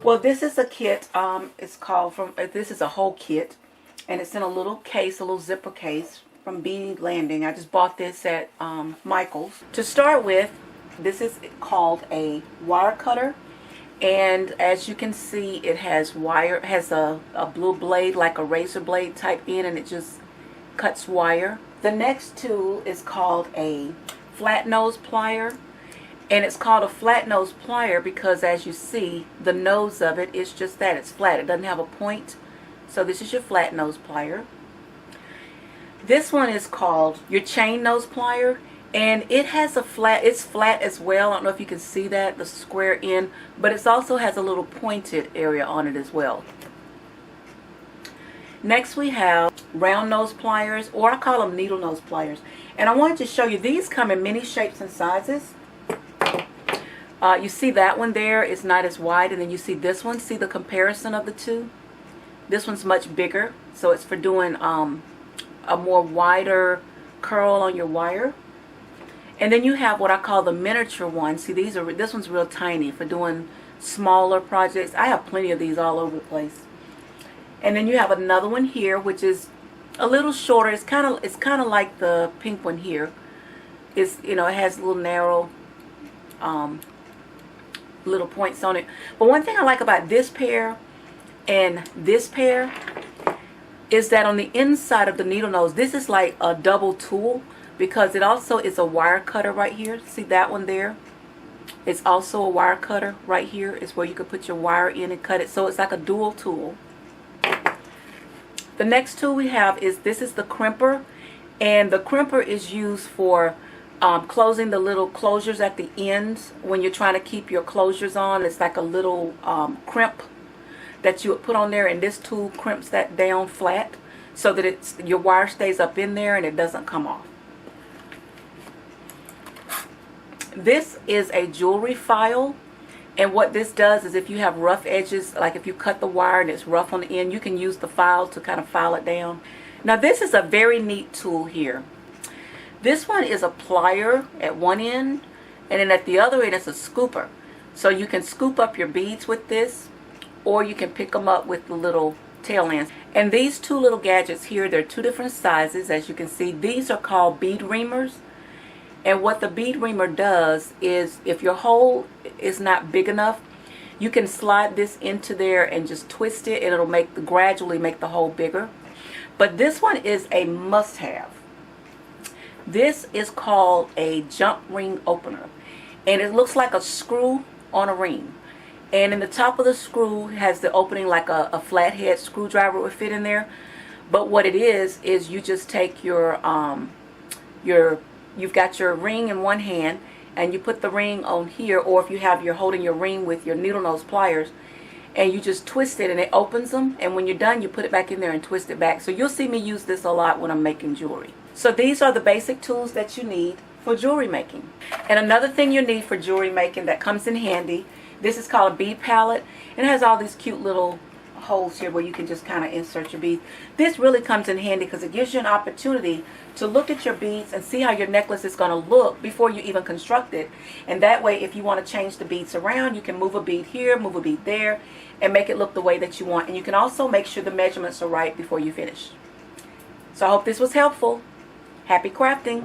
Well, this is a kit. It's called this is a whole kit, and it's in a little case, a little zipper case from Bead Landing. I just bought this at Michael's. To start with, this is called a wire cutter, and as you can see, it has a blue blade, like a razor blade type end, and it just cuts wire. The next tool is called a flat nose plier. And it's called a flat nose plier because, as you see, the nose of it is just that. It's flat. It doesn't have a point. So this is your flat nose plier. This one is called your chain nose plier. And it has it's flat as well. I don't know if you can see that, the square end. But it also has a little pointed area on it as well. Next we have round nose pliers, or I call them needle nose pliers. And I wanted to show you, these come in many shapes and sizes. You see that one there is not as wide, and then you see this one. See the comparison of the two? This one's much bigger, so it's for doing a more wider curl on your wire. And then you have what I call the miniature one. See, this one's real tiny for doing smaller projects. I have plenty of these all over the place. And then you have another one here, which is a little shorter. It's kind of like the pink one here. It has a little narrow little points on it. But one thing I like about this pair and this pair is that on the inside of the needle nose, this is like a double tool, because it also is a wire cutter right here. See that one there? It's also a wire cutter right here. It's where you could put your wire in and cut it. So it's like a dual tool. The next tool we have is the crimper, and the crimper is used for closing the little closures at the ends when you're trying to keep your closures on. It's like a little crimp that you would put on there, and this tool crimps that down flat so that your wire stays up in there and it doesn't come off. This is a jewelry file, and what this does is if you have rough edges, like if you cut the wire and it's rough on the end, you can use the file to kind of file it down. Now this is a very neat tool here. This one is a plier at one end, and then at the other end it's a scooper. So you can scoop up your beads with this, or you can pick them up with the little tail ends. And these two little gadgets here, they're two different sizes. As you can see, these are called bead reamers. And what the bead reamer does is, if your hole is not big enough, you can slide this into there and just twist it, and it'll gradually make the hole bigger. But this one is a must-have. This is called a jump ring opener, and it looks like a screw on a ring. And in the top of the screw has the opening like a flathead screwdriver would fit in there. But what it is you just take you've got your ring in one hand, and you put the ring on here, or if you're holding your ring with your needle nose pliers, and you just twist it and it opens them, and when you're done you put it back in there and twist it back. So you'll see me use this a lot when I'm making jewelry. So these are the basic tools that you need for jewelry making. And another thing you need for jewelry making that comes in handy, this is called a bead pallet, and it has all these cute little holes here where you can just kind of insert your beads. This really comes in handy because it gives you an opportunity to look at your beads and see how your necklace is going to look before you even construct it. And that way, if you want to change the beads around, you can move a bead here, move a bead there, and make it look the way that you want. And you can also make sure the measurements are right before you finish. So I hope this was helpful. Happy crafting!